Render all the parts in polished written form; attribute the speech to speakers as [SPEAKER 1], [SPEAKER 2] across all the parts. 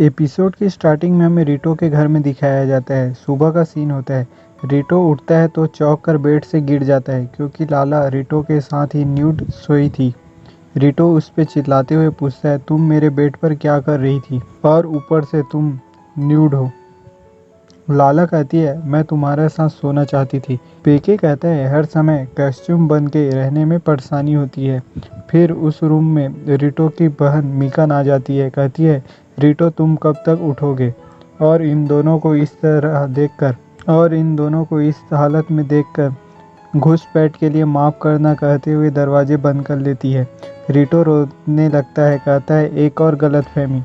[SPEAKER 1] Episode की starting में हमें रिटो के घर में दिखाया जाता है। सुबह का सीन होता है। रिटो उठता है तो चौंक कर बेड से गिर जाता है क्योंकि लाला रिटो के साथ ही न्यूड सोई थी। रिटो उस पे चिल्लाते हुए पूछता है, तुम मेरे बेड पर क्या कर रही थी और ऊपर से तुम न्यूड हो। लाला कहती है, मैं तुम्हारे साथ सोना चाहती थी। पेके कहता है, हर समय कॉस्ट्यूम बन के रहने में परेशानी होती है। फिर उस रूम में रिटो की बहन मिकान आ जाती है। कहती है, रिटो तुम कब तक उठोगे। और इन दोनों को इस हालत में देखकर घुसपैठ के लिए माफ़ करना कहते हुए दरवाजे बंद कर लेती है। रिटो रोने लगता है, कहता है, एक और गलतफहमी।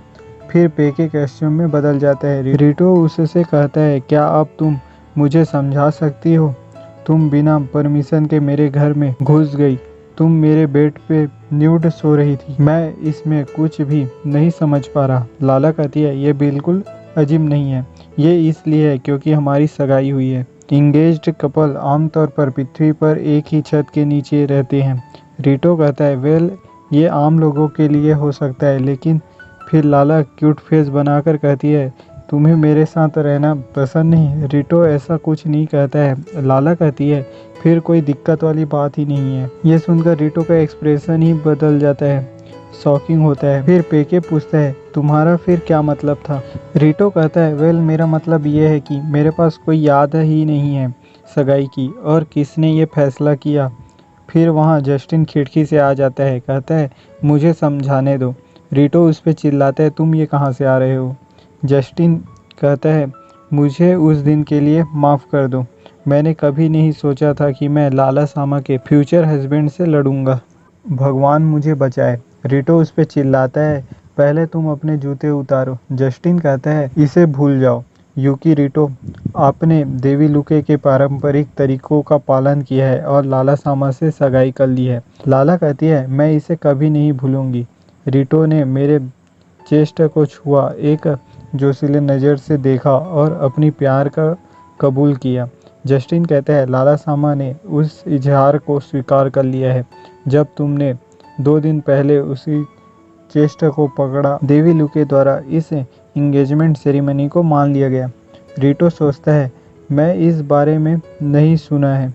[SPEAKER 1] फिर पेके कॉस्ट्यूम में बदल जाता है। रिटो उससे कहता है, क्या अब तुम मुझे समझा सकती हो। तुम बिना परमिशन के मेरे घर में घुस गई। तुम मेरे बेड पे न्यूड सो रही थी। मैं इसमें कुछ भी नहीं समझ पा रहा। लाला कहती है, ये बिल्कुल अजीब नहीं है। ये इसलिए है क्योंकि हमारी सगाई हुई है। इंगेज्ड कपल आमतौर पर पृथ्वी पर एक ही छत के नीचे रहते हैं। रिटो कहता है, वेल, ये आम लोगों के लिए हो सकता है, लेकिन फिर लाला क्यूट फेस बनाकर कहती है, तुम्हें मेरे साथ रहना पसंद नहीं। रिटो ऐसा कुछ नहीं कहता है। लाला कहती है, फिर कोई दिक्कत वाली बात ही नहीं है। ये सुनकर रिटो का एक्सप्रेशन ही बदल जाता है। शॉकिंग होता है। फिर पेके पूछता है, तुम्हारा फिर क्या मतलब था। रिटो कहता है, वेल, मेरा मतलब ये है कि मेरे पास कोई याद ही नहीं है सगाई की और किसने ये फैसला किया। फिर वहाँ जस्टिन खिड़की से आ जाता है। कहता है, मुझे समझाने दो। रिटो उस पर चिल्लाता है, तुम ये कहाँ से आ रहे हो। जस्टिन कहता है, मुझे उस दिन के लिए माफ़ कर दो। मैंने कभी नहीं सोचा था कि मैं लाला सामा के फ्यूचर हस्बैंड से लड़ूंगा। भगवान मुझे बचाए। रिटो उस पर चिल्लाता है, पहले तुम अपने जूते उतारो। जस्टिन कहता है, इसे भूल जाओ। यूकी रिटो, आपने देवी लुके के पारंपरिक तरीकों का पालन किया है और लाला सामा से सगाई कर ली है। लाला कहती है, मैं इसे कभी नहीं भूलूंगी। रिटो ने मेरे चेस्ट को छुआ, एक जोशीले नज़र से देखा और अपनी प्यार का कबूल किया। जस्टिन कहता है, लाला सामा ने उस इजहार को स्वीकार कर लिया है जब तुमने 2 दिन पहले उसी चेस्ट को पकड़ा। देवी लुके द्वारा इस इंगेजमेंट सेरेमनी को मान लिया गया। रिटो सोचता है, मैं इस बारे में नहीं सुना है।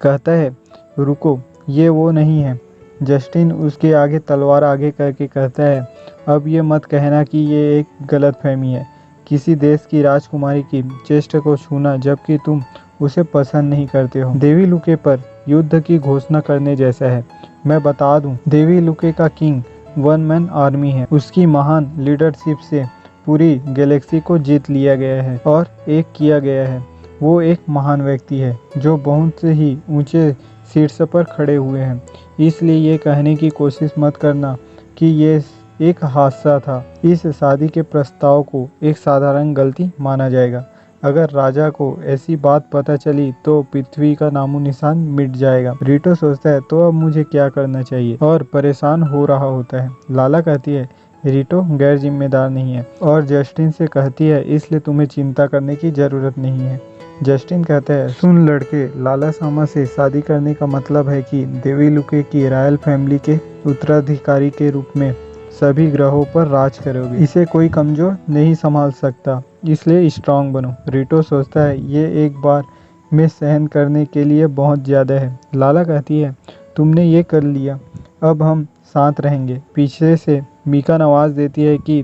[SPEAKER 1] कहता है, रुको, ये वो नहीं है। जस्टिन उसके आगे तलवार आगे करके कहता है, अब ये मत कहना कि ये एक गलतफहमी है। किसी देश की राजकुमारी की चेस्ट को छूना जबकि तुम उसे पसंद नहीं करते हो, देवी लुके पर युद्ध की घोषणा करने जैसा है। मैं बता दूं, देवी लुके का किंग वन मैन आर्मी है। उसकी महान लीडरशिप से पूरी गैलेक्सी को जीत लिया गया है और एक किया गया है। वो एक महान व्यक्ति है जो बहुत से ही ऊंचे शीर्ष पर खड़े हुए हैं। इसलिए ये कहने की कोशिश मत करना कि ये एक हादसा था। इस शादी के प्रस्ताव को एक साधारण गलती माना जाएगा। अगर राजा को ऐसी बात पता चली तो पृथ्वी का नामो निशान मिट जाएगा। रिटो सोचता है, तो अब मुझे क्या करना चाहिए, और परेशान हो रहा होता है। लाला कहती है, रिटो गैर जिम्मेदार नहीं है, और जस्टिन से कहती है, इसलिए तुम्हें चिंता करने की जरूरत नहीं है। जस्टिन कहता है, सुन लड़के, लाला सामा से शादी करने का मतलब है कि देवी लुके की रॉयल फैमिली के उत्तराधिकारी के रूप में सभी ग्रहों पर राज करोगे। इसे कोई कमजोर नहीं संभाल सकता, इसलिए स्ट्रांग बनो। रिटो सोचता है, ये एक बार में सहन करने के लिए बहुत ज़्यादा है। लाला कहती है, तुमने ये कर लिया, अब हम साथ रहेंगे। पीछे से मिकान आवाज़ देती है कि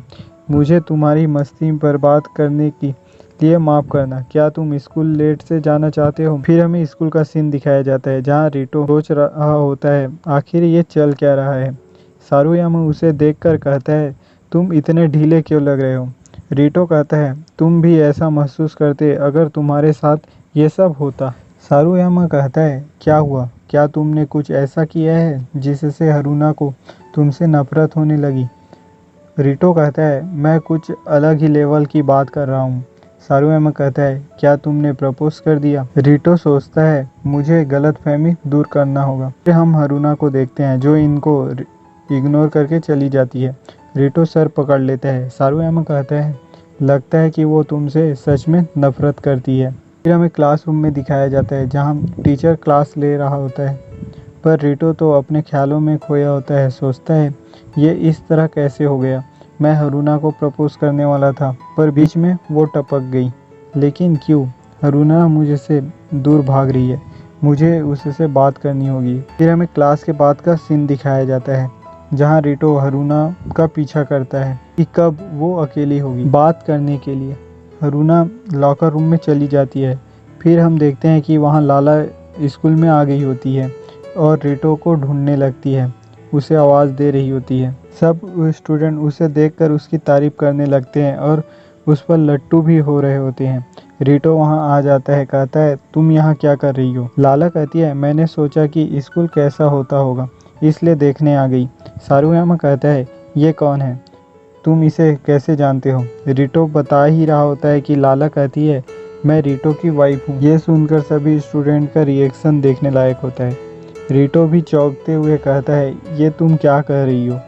[SPEAKER 1] मुझे तुम्हारी मस्ती बर्बाद करने की लिए माफ़ करना। क्या तुम स्कूल लेट से जाना चाहते हो। फिर हमें स्कूल का सीन दिखाया जाता है जहाँ रिटो सोच रहा होता है, आखिर ये चल क्या रहा है। सारुयामा उसे देखकर कहता है, तुम इतने ढीले क्यों लग रहे हो। रिटो कहता है, तुम भी ऐसा महसूस करते अगर तुम्हारे साथ ये सब होता। सारुयामा कहता है, क्या हुआ, क्या तुमने कुछ ऐसा किया है जिससे हारुना को तुमसे नफरत होने लगी। रिटो कहता है, मैं कुछ अलग ही लेवल की बात कर रहा हूँ। सारुयामा कहता है, क्या तुमने प्रपोज कर दिया। रिटो सोचता है, मुझे गलतफहमी दूर करना होगा। फिर हम हारुना को देखते हैं जो इनको इग्नोर करके चली जाती है। रिटो सर पकड़ लेता है। सारुयामा कहता है, लगता है कि वो तुमसे सच में नफरत करती है। फिर हमें क्लासरूम में दिखाया जाता है जहाँ टीचर क्लास ले रहा होता है, पर रिटो तो अपने ख्यालों में खोया होता है। सोचता है, ये इस तरह कैसे हो गया। मैं हरुना को प्रपोज करने वाला था, पर बीच में वो टपक गई। लेकिन क्यों? हरुना मुझे से दूर भाग रही है। मुझे उससे बात करनी होगी। फिर हमें क्लास के बाद का सीन दिखाया जाता है, जहाँ रिटो हरुना का पीछा करता है कि कब वो अकेली होगी बात करने के लिए। हरुना लॉकर रूम में चली जाती है। फिर हम देखते हैं कि वहाँ लाला स्कूल में आ गई होती है और रिटो को ढूंढने लगती है, उसे आवाज़ दे रही होती है। सब स्टूडेंट उसे देखकर उसकी तारीफ करने लगते हैं और उस पर लट्टू भी हो रहे होते हैं। रिटो वहाँ आ जाता है, कहता है तुम यहाँ क्या कर रही हो? लाला कहती है मैंने सोचा कि स्कूल कैसा होता होगा, इसलिए देखने आ गई। सारुयामा कहता है ये कौन है, तुम इसे कैसे जानते हो? रिटो बता ही रहा होता है कि लाला कहती है मैं रिटो की वाइफ हूँ। ये सुनकर सभी स्टूडेंट का रिएक्शन देखने लायक होता है। रिटो भी चौंकते हुए कहता है ये तुम क्या कह रही हो?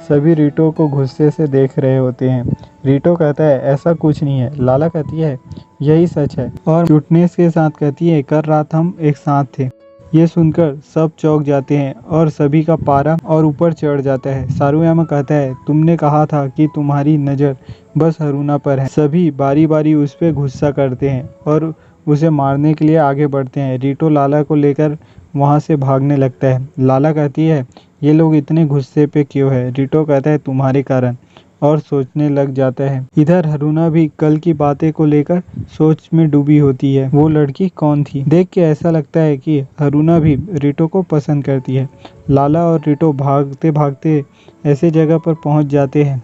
[SPEAKER 1] सभी रिटो को गुस्से से देख रहे होते हैं। रिटो कहता है ऐसा कुछ नहीं है। लाला कहती है यही सच है, और क्यूटनेस के साथ कहती है कल रात हम एक साथ थे। ये सुनकर सब चौंक जाते हैं और सभी का पारा और ऊपर चढ़ जाता है। सारुयामा कहता है तुमने कहा था कि तुम्हारी नज़र बस हरुना पर है। सभी बारी बारी उस पर गुस्सा करते हैं और उसे मारने के लिए आगे बढ़ते हैं। रिटो लाला को लेकर वहाँ से भागने लगता है। लाला कहती है ये लोग इतने गुस्से पे क्यों है? रिटो कहता है तुम्हारे कारण, और सोचने लग जाता है। इधर हरुना भी कल की बातें को लेकर सोच में डूबी होती है। वो लड़की कौन थी? देख के ऐसा लगता है कि हरुना भी रिटो को पसंद करती है। लाला और रिटो भागते भागते ऐसे जगह पर पहुंच जाते हैं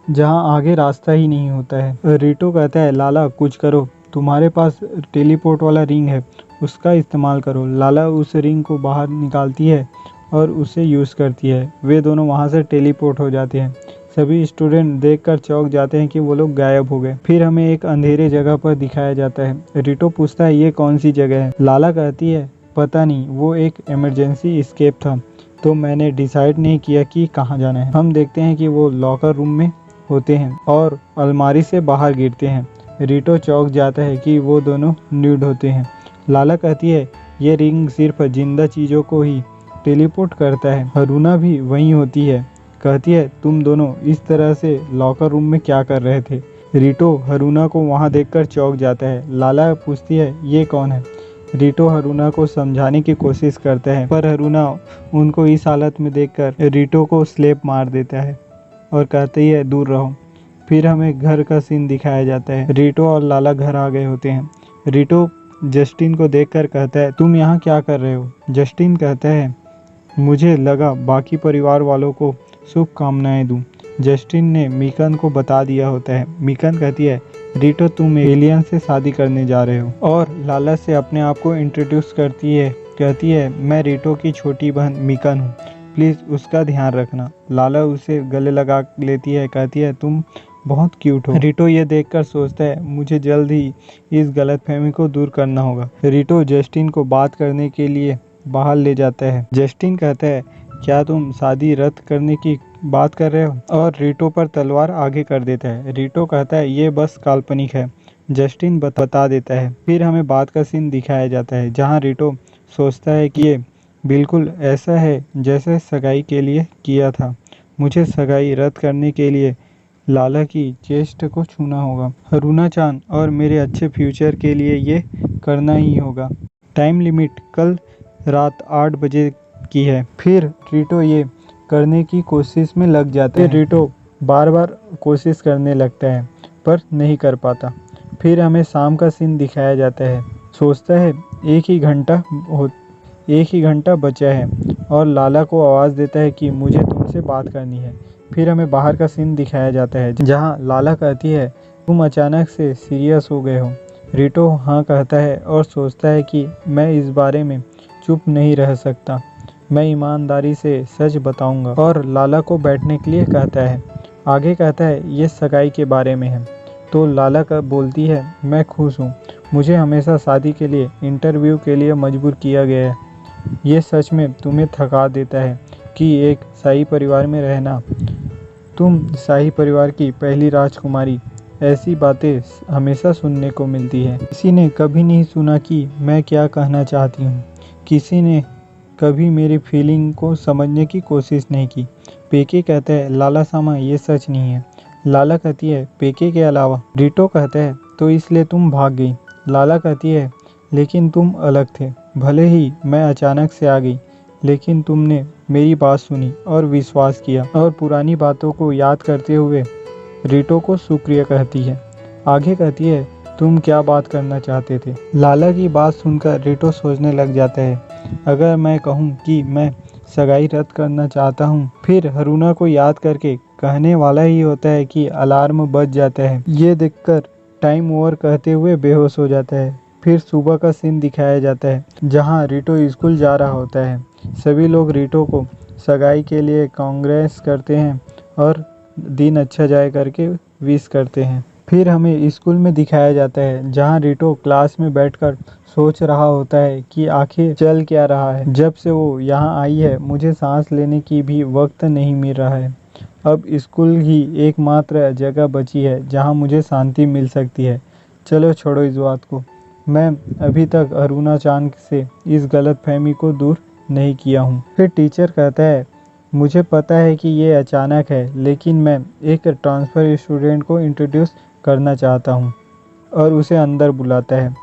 [SPEAKER 1] जहां आगे रास्ता ही नहीं होता है। रिटो कहता है लाला कुछ करो, तुम्हारे पास टेलीपोर्ट वाला रिंग है, उसका इस्तेमाल करो। लाला उस रिंग को बाहर निकालती है और उसे यूज़ करती है। वे दोनों वहाँ से टेलीपोर्ट हो जाते हैं। सभी स्टूडेंट देखकर चौंक जाते हैं कि वो लोग गायब हो गए। फिर हमें एक अंधेरे जगह पर दिखाया जाता है। रिटो पूछता है ये कौन सी जगह है? लाला कहती है पता नहीं, वो एक इमरजेंसी एस्केप था, तो मैंने डिसाइड नहीं किया कि कहाँ जाना है। हम देखते हैं कि वो लॉकर रूम में होते हैं और अलमारी से बाहर गिरते हैं। रिटो चौंक जाता है कि वो दोनों न्यूड होते हैं। लाला कहती है ये रिंग सिर्फ जिंदा चीज़ों को ही टेलीपोर्ट करता है। हरुना भी वहीं होती है, कहती है तुम दोनों इस तरह से लॉकर रूम में क्या कर रहे थे? रिटो हरुना को वहां देखकर चौंक जाता है। लाला पूछती है ये कौन है? रिटो हरुना को समझाने की कोशिश करता है, पर हरुना उनको इस हालत में देखकर रिटो को स्लेप मार देता है और कहती है दूर रहो। फिर हमें घर का सीन दिखाया जाता है। रिटो और लाला घर आ गए होते हैं। रिटो जस्टिन को देखकर कहता है तुम यहाँ क्या कर रहे हो? जस्टिन कहता है मुझे लगा बाकी परिवार वालों को शुभकामनाएं दूं। जस्टिन ने मिकन को बता दिया होता है। मिकन कहती है रिटो तुम एलियन से शादी करने जा रहे हो, और लाला से अपने आप को इंट्रोड्यूस करती है। कहती है मैं रिटो की छोटी बहन मिकन हूँ, प्लीज़ उसका ध्यान रखना। लाला उसे गले लगा लेती है, कहती है तुम बहुत क्यूट हो। रिटो ये देखकर सोचता है मुझे जल्द ही इस गलतफहमी को दूर करना होगा। रिटो जस्टिन को बात करने के लिए बाहर ले जाता है। जस्टिन कहता है क्या तुम शादी रद्द करने की बात कर रहे हो? और रिटो पर तलवार आगे कर देता है। रिटो कहता है ये बस काल्पनिक है। जस्टिन बता देता है। फिर हमें बात का सीन दिखाया जाता है, जहां रिटो सोचता है कि ये बिल्कुल ऐसा है जैसे सगाई के लिए किया था। मुझे सगाई रद्द करने के लिए लाला की चेस्ट को छूना होगा। हरुना चान और मेरे अच्छे फ्यूचर के लिए ये करना ही होगा। टाइम लिमिट कल रात 8 बजे की है। फिर रिटो ये करने की कोशिश में लग जाता है। रिटो बार बार कोशिश करने लगता है पर नहीं कर पाता। फिर हमें शाम का सीन दिखाया जाता है। सोचता है एक ही घंटा बचा है और लाला को आवाज़ देता है कि मुझे तुमसे बात करनी है। फिर हमें बाहर का सीन दिखाया जाता है, जहाँ लाला कहती है तुम अचानक से सीरियस हो गए हो। रिटो हाँ कहता है और सोचता है कि मैं इस बारे में चुप नहीं रह सकता, मैं ईमानदारी से सच बताऊंगा। और लाला को बैठने के लिए कहता है। आगे कहता है ये सगाई के बारे में है। तो लाला का बोलती है मैं खुश हूँ, मुझे हमेशा शादी के लिए इंटरव्यू के लिए मजबूर किया गया है। ये सच में तुम्हें थका देता है कि एक शाही परिवार में रहना, तुम शाही परिवार की पहली राजकुमारी, ऐसी बातें हमेशा सुनने को मिलती है। किसी ने कभी नहीं सुना कि मैं क्या कहना चाहती हूँ। किसी ने कभी मेरी फीलिंग को समझने की कोशिश नहीं की। पेके कहता है लाला सामा ये सच नहीं है। लाला कहती है पेके के अलावा। रिटो कहता है तो इसलिए तुम भाग गई। लाला कहती है लेकिन तुम अलग थे। भले ही मैं अचानक से आ गई, लेकिन तुमने मेरी बात सुनी और विश्वास किया। और पुरानी बातों को याद करते हुए रिटो को शुक्रिया कहती है। आगे कहती है तुम क्या बात करना चाहते थे। लाला की बात सुनकर रिटो सोचने लग जाता है, अगर मैं कहूँ कि मैं सगाई रद्द करना चाहता हूँ, फिर हरुना को याद करके कहने वाला ही होता है कि अलार्म बज जाता है। ये देखकर टाइम ओवर कहते हुए बेहोश हो जाता है। फिर सुबह का सीन दिखाया जाता है जहाँ रिटो स्कूल जा रहा होता है। सभी लोग रिटो को सगाई के लिए कांग्रेस करते हैं और दिन अच्छा जाए करके विश करते हैं। फिर हमें स्कूल में दिखाया जाता है जहाँ रिटो क्लास में बैठकर सोच रहा होता है कि आखिर चल क्या रहा है। जब से वो यहाँ आई है मुझे सांस लेने की भी वक्त नहीं मिल रहा है। अब स्कूल ही एकमात्र जगह बची है जहाँ मुझे शांति मिल सकती है। चलो छोड़ो इस बात को। मैं अभी तक अरुणा चांद से इस गलतफहमी को दूर नहीं किया हूँ। फिर टीचर कहता है मुझे पता है कि ये अचानक है, लेकिन मैं एक ट्रांसफ़र स्टूडेंट को इंट्रोड्यूस करना चाहता हूँ। और उसे अंदर बुलाता है।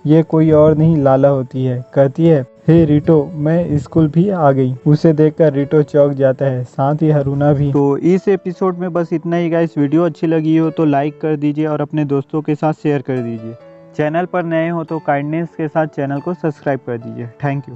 [SPEAKER 1] ये कोई और नहीं लाला होती है। कहती है हे रिटो, मैं स्कूल भी आ गई। उसे देखकर रिटो चौंक जाता है, साथ ही हरुना भी। तो इस एपिसोड में बस इतना ही गाइस। वीडियो अच्छी लगी हो तो लाइक कर दीजिए और अपने दोस्तों के साथ शेयर कर दीजिए। चैनल पर नए हो तो काइंडनेस के साथ चैनल को सब्सक्राइब कर दीजिए। Thank you.